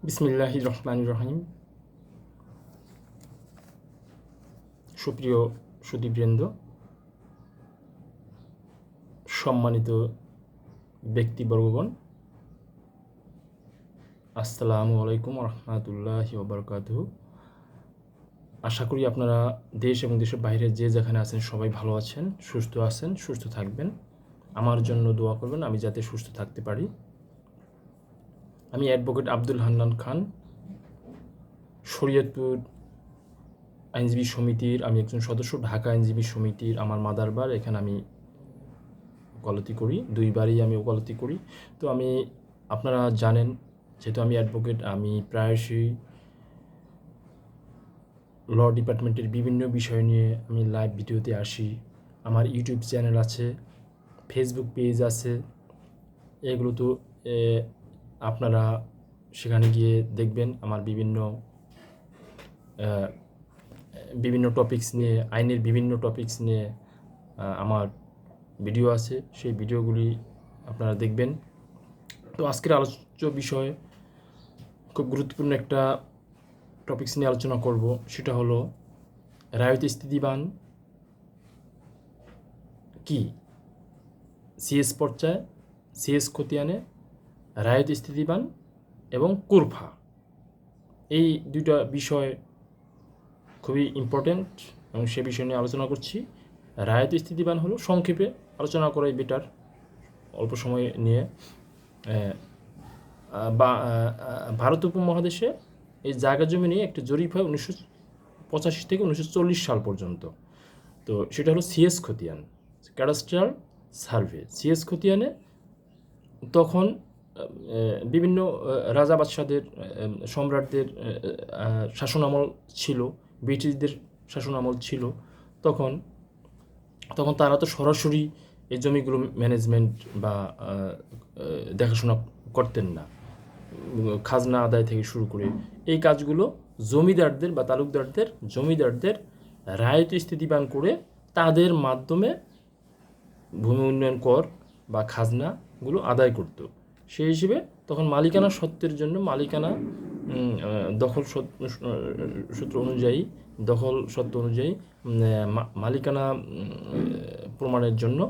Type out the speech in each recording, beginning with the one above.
বিসমিল্লাহির রহমানির রহিম। সুপ্রিয় সুধীবৃন্দ, সম্মানিত ব্যক্তিবর্গগণ, আসসালামু আলাইকুম রহমতুল্লাহি ওবরকাতুহু। আশা করি আপনারা দেশ এবং দেশের বাইরে যে যেখানে আছেন সবাই ভালো আছেন, সুস্থ থাকবেন। আমার জন্য দোয়া করবেন আমি যাতে সুস্থ থাকতে পারি। আমি অ্যাডভোকেট আব্দুল হান্নান খান, শরীয়তপুর আইনজীবী সমিতির আমি একজন সদস্য। ঢাকা আইনজীবী সমিতির আমার মাদারবার, এখানে আমি ওকালতি করি, দুইবারই আমি ওকালতি করি। তো আমি আপনারা জানেন, যেহেতু আমি অ্যাডভোকেট, আমি প্রায়শই ল ডিপার্টমেন্টের বিভিন্ন বিষয় নিয়ে আমি লাইভ ভিডিওতে আসি। আমার ইউটিউব চ্যানেল আছে, ফেসবুক পেজ আছে, এগুলো তো আপনারা সেখানে গিয়ে দেখবেন আমার বিভিন্ন টপিকস নিয়ে, আইনের বিভিন্ন টপিকস নিয়ে আমার ভিডিও আছে, সেই ভিডিওগুলি আপনারা দেখবেন। তো আজকের আলোচ্য বিষয় খুব গুরুত্বপূর্ণ একটা টপিকস নিয়ে আলোচনা করব, সেটা হলো রায়ত স্থিতিবান কি, সিএস পর্যায়ে, সিএস খতিয়ানে, রায়ত স্থিতিবান এবং কুরফা। এই দুইটা বিষয় খুবই ইম্পর্ট্যান্ট এবং সে বিষয় নিয়ে আলোচনা করছি। রায়ত স্থিতিবান হলো, সংক্ষেপে আলোচনা করাই বেটার অল্প সময় নিয়ে। ভারত উপমহাদেশে এই জায়গা জমি নিয়ে একটা জরিপ হয় 1985 থেকে 1940 সাল পর্যন্ত। তো সেটা হলো সিএস খতিয়ান, ক্যাডাস্ট্রাল সার্ভে। সিএস খতিয়ানে তখন বিভিন্ন রাজা বাদশাদের, সম্রাটদের শাসনামল ছিল, ব্রিটিশদের শাসনামল ছিল। তখন তারা তো সরাসরি এই জমিগুলো ম্যানেজমেন্ট বা দেখাশোনা করতেন না, খাজনা আদায় থেকে শুরু করে এই কাজগুলো জমিদারদের বা তালুকদারদের, জমিদারদের রায়ত স্থিতিবান করে তাদের মাধ্যমে ভূমি উন্নয়ন কর বা খাজনাগুলো আদায় করত। সেই হিসেবে তখন মালিকানা সত্ত্বের জন্য, মালিকানা দখল সূত্র অনুযায়ী, দখল সত্ত্ব অনুযায়ী মালিকানা প্রমাণের জন্য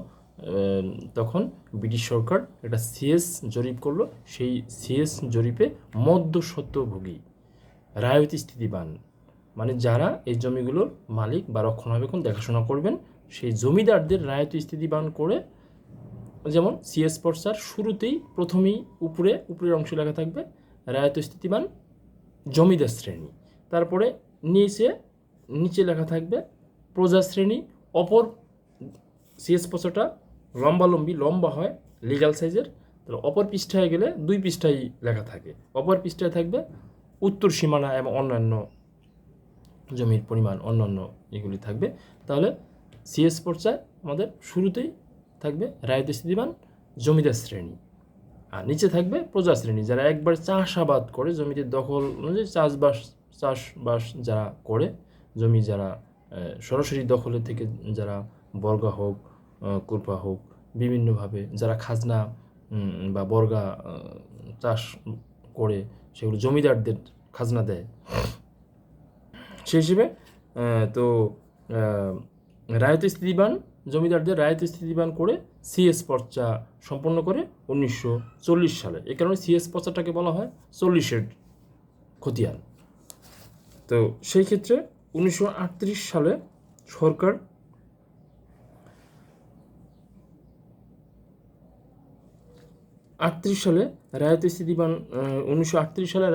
তখন ব্রিটিশ সরকার একটা সিএস জরিপ করলো। সেই সিএস জরিপে মধ্যস্বত্বভোগী রায়ত স্থিতিবান, মানে যারা এই জমিগুলোর মালিক বা রক্ষণাবেক্ষণ দেখাশোনা করবেন, সেই জমিদারদের রায়ত স্থিতিবান করে, যেমন সিএস পর্চার শুরুতেই প্রথমেই উপরের অংশে লেখা থাকবে রায়ত স্থিতিবান জমিদার শ্রেণী, তারপরে নিচে লেখা থাকবে প্রজা শ্রেণী। অপর সিএস পর্চাটা লম্বা হয়, লিগ্যাল সাইজের। তাহলে অপর পৃষ্ঠায় গেলে 2 পৃষ্ঠায় লেখা থাকে, অপর পৃষ্ঠায় থাকবে উত্তর সীমানা এবং অন্যান্য জমির পরিমাণ, অন্যান্য এগুলি থাকবে। তাহলে সিএস পর্যায়ে আমাদের শুরুতেই থাকবে রায়ত স্থিতিবান জমিদার শ্রেণী, আর নিচে থাকবে প্রজা শ্রেণী, যারা একবার চাষাবাদ করে, জমিতে দখল অনুযায়ী চাষবাস যারা করে, জমি যারা সরাসরি দখলের থেকে যারা বর্গা হোক, কুরপা হোক, বিভিন্নভাবে যারা খাজনা বা বর্গা চাষ করে, সেগুলো জমিদারদের খাজনা দেয়। সেই হিসেবে তো রায়ত স্থিতিবান জমিদারদের রায়ত স্থিতিবান করে সিএস পর্চা সম্পন্ন করে 1940 সালে। এই কারণে সিএস পর্চাটাকে বলা হয় 40-এর খতিয়ান। তো সেই ক্ষেত্রে 1938 সালে সরকার রায়ত স্থিতিবান 1938 সালে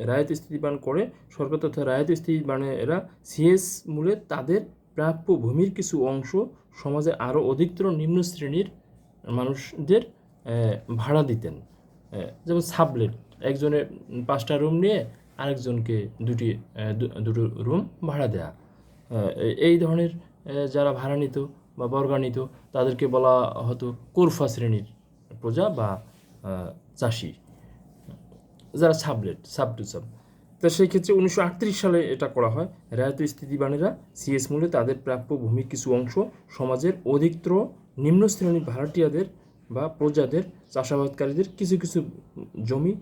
রায়ত স্থিতিবান করে সরকার তথা রায়ত স্থিতিবানেরা সিএস মূলে তাদের প্রাপ্য ভূমির কিছু অংশ সমাজে আরও অধিকতর নিম্ন শ্রেণীর মানুষদের ভাড়া দিতেন। যেমন সাবলেট, একজনের 5টা রুম নিয়ে আরেকজনকে দুটো রুম ভাড়া দেয়া। এই ধরনের যারা ভাড়া নিত বা বর্গা নিত, তাদেরকে বলা হতো কুরফা শ্রেণীর প্রজা বা চাষি, যারা সাব টু সাব। তো সেই ক্ষেত্রে 1938 সালে এটা করা হয়। রায়ত স্থিতিবানেরা সিএস মূলে তাদের প্রাপ্য ভূমির কিছু অংশ সমাজের অধিকতর নিম্ন শ্রেণীর ভাড়াটিয়াদের বা প্রজাদের, চাষাবাদকারীদের কিছু জমি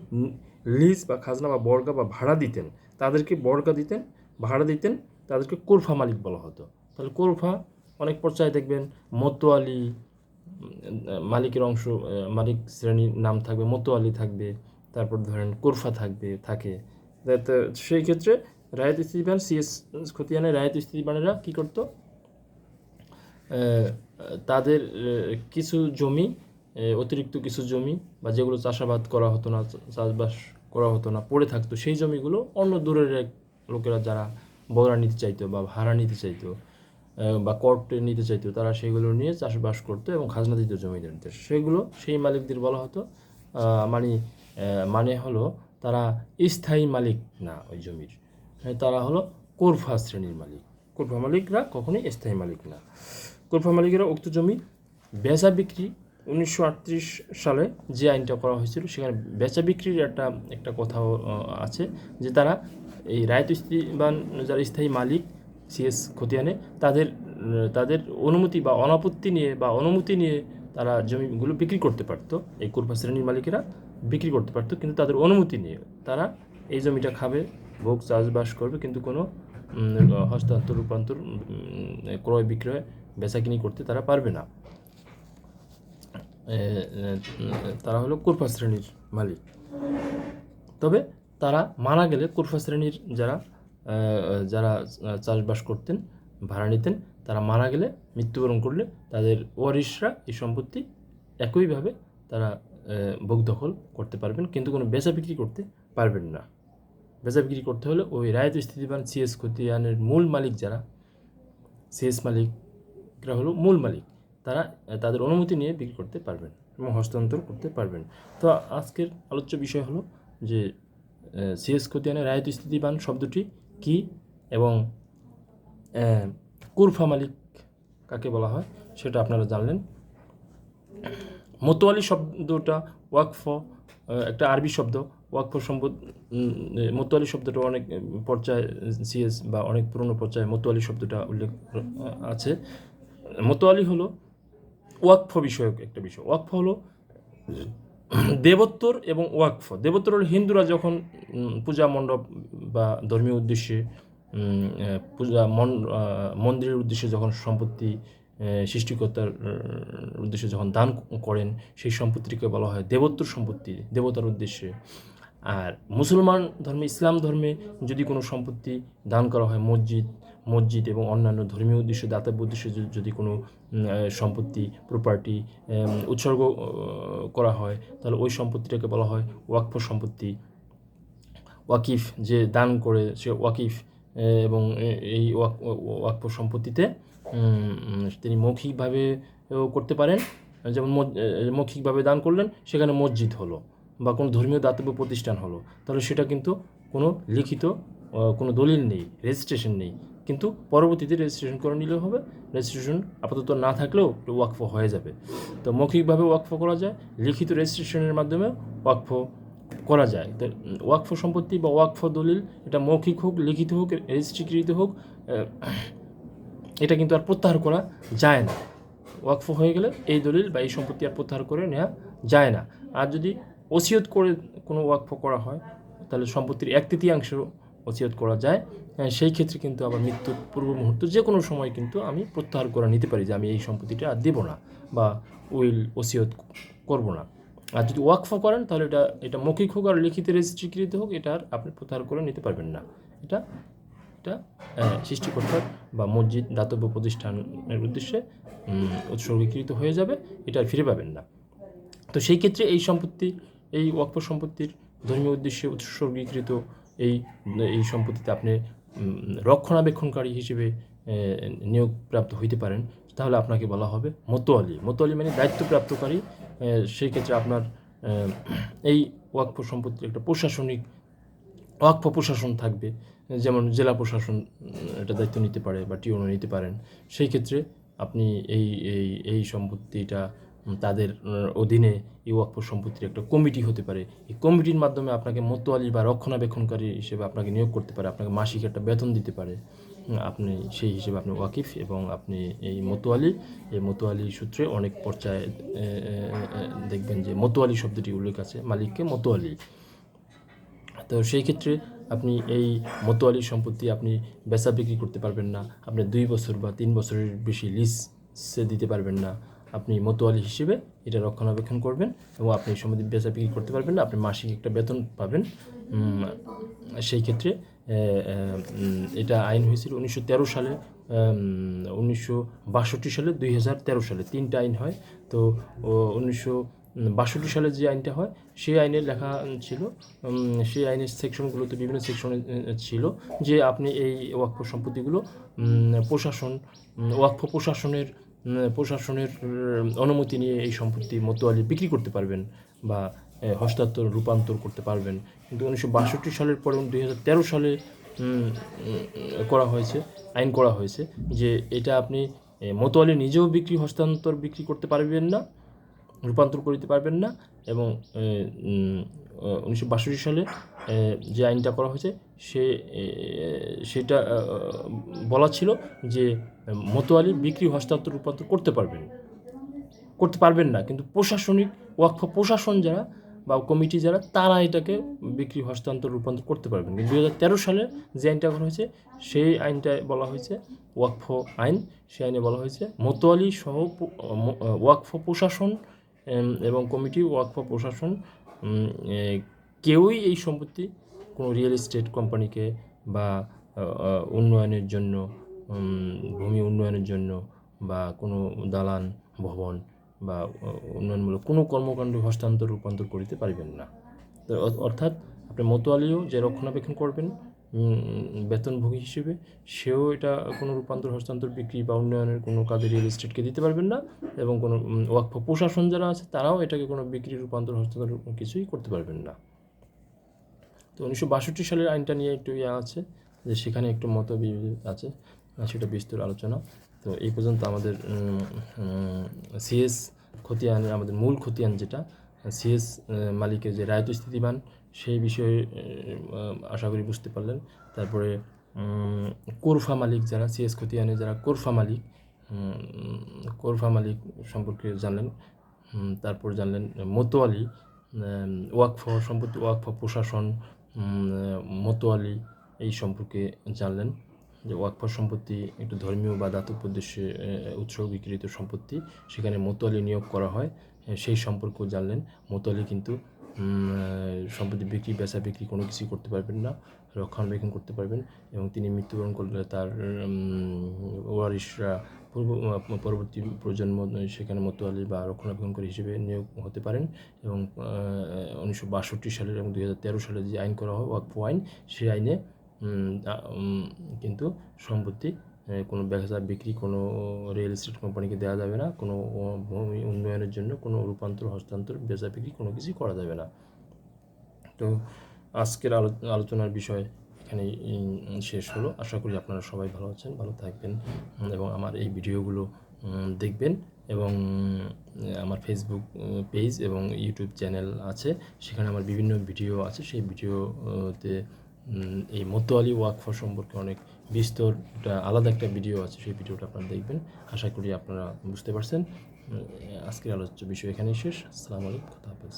লিজ বা খাজনা বা বর্গা বা ভাড়া দিতেন, তাদেরকে বর্গা দিতেন, ভাড়া দিতেন, তাদেরকে কোরফা মালিক বলা হতো। তাহলে কোরফা অনেক পর্যায়ে দেখবেন মতোয়ালি মালিকের অংশ, মালিক শ্রেণীর নাম থাকবে, মতোয়ালি থাকবে, তারপর ধরেন কোরফা থাকে। তো সেই ক্ষেত্রে রায়ত স্থিতিবান সিএস খতিয়ানের রায়ত স্থিতিবানেরা কী করতো, তাদের কিছু জমি, অতিরিক্ত কিছু জমি বা যেগুলো চাষাবাদ করা হতো না, চাষবাস করা হতো না, পড়ে থাকতো, সেই জমিগুলো অন্য দূরের এক লোকেরা যারা বড়া নিতে চাইতো বা ভাড়া নিতে চাইতো বা কোর্টে নিতে চাইতো, তারা সেগুলো নিয়ে চাষবাস করতো এবং খাজনা দিত জমিদারদের। সেগুলো সেই মালিকদের বলা হতো মানে হলো তারা স্থায়ী মালিক না ওই জমির, তারা হলো কোরফা শ্রেণীর মালিক। কোরফা মালিকরা কখনোই স্থায়ী মালিক না। কোরফা মালিকেরা উক্ত জমি বেচা বিক্রি 1938 সালে যে আইনটা করা হয়েছিল, সেখানে বেচা বিক্রির একটা কথাও আছে যে তারা এই রায়ত স্থিতিবান যারা স্থায়ী মালিক সিএস খতিয়ানে, তাদের অনুমতি বা অনাপত্তি নিয়ে বা অনুমতি নিয়ে তারা জমিগুলো বিক্রি করতে পারতো। এই কোরফা শ্রেণীর মালিকেরা বিক্রি করতে পারতো, কিন্তু তাদের অনুমতি নিয়ে তারা এই জমিটা খাবে, ভোগ চাষবাস করবে, কিন্তু কোনো হস্তান্তর রূপান্তর ক্রয় বিক্রয় বেচাকিনি করতে তারা পারবে না। তারা হলো কোরফা শ্রেণীর মালিক। তবে তারা মারা গেলে কোরফা শ্রেণীর যারা চাষবাস করতেন, ভাড়া নিতেন, তারা মারা গেলে, মৃত্যুবরণ করলে তাদের ওয়ারিশরা এই সম্পত্তি একইভাবে তারা ভোগ দখল করতে পারবেন, কিন্তু কোনো বেচা বিক্রি করতে পারবেন না। বেচা বিক্রি করতে হলে ওই রায়ত স্থিতিবান সিএস খতিয়ানের মূল মালিক যারা, সিএস মালিকরা হলো মূল মালিক, তারা তাদের অনুমতি নিয়ে বিক্রি করতে পারবেন এবং হস্তান্তর করতে পারবেন। তো আজকের আলোচ্য বিষয় হলো যে সিএস খতিয়ানের রায়ত স্থিতিবান শব্দটি কী এবং কোরফা মালিক কাকে বলা হয় সেটা আপনারা জানলেন। মতোয়ালি শব্দটা ওয়াকফ একটা আরবি শব্দ। ওয়াকফ সম্পদ, মতোয়ালি শব্দটা অনেক পর্যায়ে সিএস বা অনেক পুরনো পর্যায়ে মতোয়ালি শব্দটা উল্লেখ আছে। মতোয়ালি হলো ওয়াকফ বিষয়ক একটা বিষয়। ওয়াকফ হলো দেবোত্তর এবং ওয়াকফ। দেবোত্তর হলো হিন্দুরা যখন পূজা মণ্ডপ বা ধর্মীয় উদ্দেশ্যে মন্দিরের উদ্দেশ্যে যখন সম্পত্তি সৃষ্টিকর্তার উদ্দেশ্যে যখন দান করেন, সেই সম্পত্তিকে বলা হয় দেবোত্তর সম্পত্তি, দেবতার উদ্দেশ্যে। আর মুসলমান ধর্মে, ইসলাম ধর্মে যদি কোনো সম্পত্তি দান করা হয়, মসজিদ এবং অন্যান্য ধর্মীয় উদ্দেশ্যে, দাতব্য উদ্দেশ্যে যদি কোনো সম্পত্তি, প্রপার্টি উৎসর্গ করা হয়, তাহলে ওই সম্পত্তিটাকে বলা হয় ওয়াকফ সম্পত্তি। ওয়াকিফ যে দান করে সে ওয়াকিফ, এবং এই ওয়াকফ সম্পত্তিতে তিনি মৌখিকভাবেও করতে পারেন, যেমন মৌখিকভাবে দান করলেন, সেখানে মসজিদ হলো বা কোনো ধর্মীয় দাতব্য প্রতিষ্ঠান হলো, তাহলে সেটা কিন্তু কোনো লিখিত কোনো দলিল নেই, রেজিস্ট্রেশন নেই, কিন্তু পরবর্তীতে রেজিস্ট্রেশন করে নিলেও হবে। রেজিস্ট্রেশন আপাতত না থাকলেও ওয়াকফ হয়ে যাবে। তো মৌখিকভাবে ওয়াকফ করা যায়, লিখিত রেজিস্ট্রেশনের মাধ্যমে ওয়াকফ করা যায়। তো ওয়াকফ সম্পত্তি বা ওয়াকফ দলিল, এটা মৌখিক হোক, লিখিত হোক, রেজিস্ট্রিকৃত হোক, এটা কিন্তু আর প্রত্যাহার করা যায় না। ওয়াকফ হয়ে গেলে এই দলিল বা এই সম্পত্তি আর প্রত্যাহার করে নেওয়া যায় না। আর যদি ওসিয়ত করে কোনো ওয়াকফ করা হয়, তাহলে সম্পত্তির 1/3 ওসিয়ত করা যায়। সেই ক্ষেত্রে কিন্তু আবার মৃত্যুর পূর্ব মুহূর্ত যে কোনো সময় কিন্তু আমি প্রত্যাহার করে নিতে পারি যে আমি এই সম্পত্তিটা আর দেবো না বা ওসিয়ত করবো না। আর যদি ওয়াকফ করেন, তাহলে এটা মৌখিক হোক আর লিখিত রেজিস্ট্রিকৃত হোক, এটা আর আপনি প্রত্যাহার করে নিতে পারবেন না। এটা সৃষ্টিকর্তার বা মসজিদ, দাতব্য প্রতিষ্ঠানের উদ্দেশ্যে উৎসর্গীকৃত হয়ে যাবে, এটা আর ফিরে পাবেন না। তো সেই ক্ষেত্রে এই ওয়াকফ সম্পত্তির ধর্মীয় উদ্দেশ্যে উৎসর্গীকৃত এই সম্পত্তিতে আপনি রক্ষণাবেক্ষণকারী হিসেবে নিয়োগপ্রাপ্ত হইতে পারেন, তাহলে আপনাকে বলা হবে মতোয়ালি। মতোয়ালি মানে দায়িত্বপ্রাপ্তকারী। সেই ক্ষেত্রে আপনার এই ওয়াকফ সম্পত্তির একটা ওয়াকফ প্রশাসন থাকবে, যেমন জেলা প্রশাসন এটা দায়িত্ব নিতে পারে বা টিওনো নিতে পারেন। সেই ক্ষেত্রে আপনি এই সম্পত্তিটা তাদের অধীনে এই ওয়াকফ সম্পত্তির একটা কমিটি হতে পারে। এই কমিটির মাধ্যমে আপনাকে মতোয়ালি বা রক্ষণাবেক্ষণকারী হিসেবে আপনাকে নিয়োগ করতে পারে, আপনাকে মাসিক একটা বেতন দিতে পারে। আপনি সেই হিসেবে আপনি ওয়াকিফ এবং আপনি এই মতোয়ালি সূত্রে অনেক পর্যায়ে দেখবেন যে মতোয়ালি শব্দটি উল্লেখ আছে, মালিককে মতোয়ালি। তো সেই ক্ষেত্রে আপনি এই মতোয়ালি সম্পত্তি আপনি বেচা বিক্রি করতে পারবেন না, আপনি 2 বছর বা 3 বছরের বেশি লিজে দিতে পারবেন না। আপনি মতোয়ালি হিসেবে এটা রক্ষণাবেক্ষণ করবেন এবং আপনি এই সম্পত্তি বেচা বিক্রি করতে পারবেন না, আপনি মাসিক একটা বেতন পাবেন। সেই ক্ষেত্রে এটা আইন হয়েছিল 1913 সালে, 1962 সালে, 2013 সালে, 3টা আইন হয়। তো 1962 সালে যে আইনটা হয় সেই আইনে লেখা ছিল, সেই আইনের সেকশনগুলোতে বিভিন্ন সেকশনে ছিল যে আপনি এই ওয়াকফ সম্পত্তিগুলো ওয়াকফ প্রশাসনের অনুমতি নিয়ে এই সম্পত্তি মতোয়ালি বিক্রি করতে পারবেন বা হস্তান্তর রূপান্তর করতে পারবেন। কিন্তু 1962 সালের পরে 2013 সালে আইন করা হয়েছে যে এটা আপনি মতোয়ালি নিজেও হস্তান্তর বিক্রি করতে পারবেন না, রূপান্তর করতে পারবেন না। এবং 1962 সালে যে আইনটা করা হয়েছে সেটা বলা ছিল যে মতোয়ালি বিক্রি হস্তান্তর রূপান্তর করতে পারবেন না, কিন্তু ওয়াকফ প্রশাসন যারা বা কমিটি যারা তারা এটাকে বিক্রি হস্তান্তর রূপান্তর করতে পারবেন। কিন্তু 2013 সালে যে আইনটা করা হয়েছে সেই আইনটায় বলা হয়েছে ওয়াকফ আইন, সেই আইনে বলা হয়েছে মতোয়ালি সহ ওয়াকফ প্রশাসন এবং কমিটি, ওয়াকফ প্রশাসন কেউই এই সম্পত্তি কোনো রিয়েল এস্টেট কোম্পানিকে বা উন্নয়নের জন্য, ভূমি উন্নয়নের জন্য বা কোনো দালান ভবন বা উন্নয়নমূলক কোনো কর্মকাণ্ড হস্তান্তর রূপান্তর করিতে পারিবেন না। তো অর্থাৎ আপনি মতোয়ালিও যে রক্ষণাবেক্ষণ করবেন বেতনভোগী হিসেবে, সেও এটা কোনো রূপান্তর হস্তান্তর বিক্রি বা উন্নয়নের কোনো কাজে রিয়েল এস্টেটকে দিতে পারবেন না, এবং কোনো ওয়াকফ প্রশাসন যারা আছে তারাও এটাকে কোনো বিক্রি রূপান্তর হস্তান্তর কিছুই করতে পারবেন না। তো 1962 সালের আইনটা নিয়ে একটু আছে যে সেখানে একটু মতবিরোধ আছে, সেটা বিস্তর আলোচনা। তো এই পর্যন্ত আমাদের সিএস খতিয়ানের আমাদের মূল খতিয়ান যেটা সিএস মালিকের যে রায়ত স্থিতিবান সেই বিষয়ে আশা করি বুঝতে পারলেন। তারপরে কোরফা মালিক যারা সিএস খতিয়ানে যারা কোরফা মালিক সম্পর্কে জানলেন। তারপর জানলেন মতোয়ালি, ওয়াকফ সম্পত্তি, ওয়াকফ প্রশাসন, মতোয়ালি এই সম্পর্কে জানলেন যে ওয়াকফ সম্পত্তি একটু ধর্মীয় বা দাতব্য উদ্দেশ্যে উৎসর্গীকৃত সম্পত্তি, সেখানে মতোয়ালি নিয়োগ করা হয়, সেই সম্পর্কেও জানলেন। মতোয়ালি কিন্তু সম্পত্তি বেচা বিক্রি কোনো কিছুই করতে পারবেন না, রক্ষণাবেক্ষণ করতে পারবেন, এবং তিনি মৃত্যুবরণ করলে তার ওয়ারিশরা পরবর্তী প্রজন্ম সেখানে মতোয়ালি বা রক্ষণাবেক্ষণকারী হিসেবে নিয়োগ হতে পারেন। এবং 1962 সালের এবং 2013 সালে যে আইন করা হয় ওয়াকফ আইন, সেই আইনে কিন্তু সম্পত্তি কোনো বেচা বিক্রি কোনো রিয়েল এস্টেট কোম্পানিকে দেওয়া যাবে না, কোনো ভূমি উন্নয়নের জন্য কোনো রূপান্তর হস্তান্তর বেচা বিক্রি কোনো কিছুই করা যাবে না। তো আজকের আলোচনার বিষয় এখানেই শেষ হলো। আশা করি আপনারা সবাই ভালো আছেন, ভালো থাকবেন এবং আমার এই ভিডিওগুলো দেখবেন। এবং আমার ফেসবুক পেজ এবং ইউটিউব চ্যানেল আছে, সেখানে আমার বিভিন্ন ভিডিও আছে। সেই ভিডিওতে এই মতোয়ালি ওয়াকফ সম্পর্কে অনেক বিস্তর আলাদা একটা ভিডিও আছে, সেই ভিডিওটা আপনারা দেখবেন। আশা করি আপনারা বুঝতে পারছেন। আজকের আলোচ্য বিষয় এখানেই শেষ। আসসালামু আলাইকুম, খোদা হাফেজ।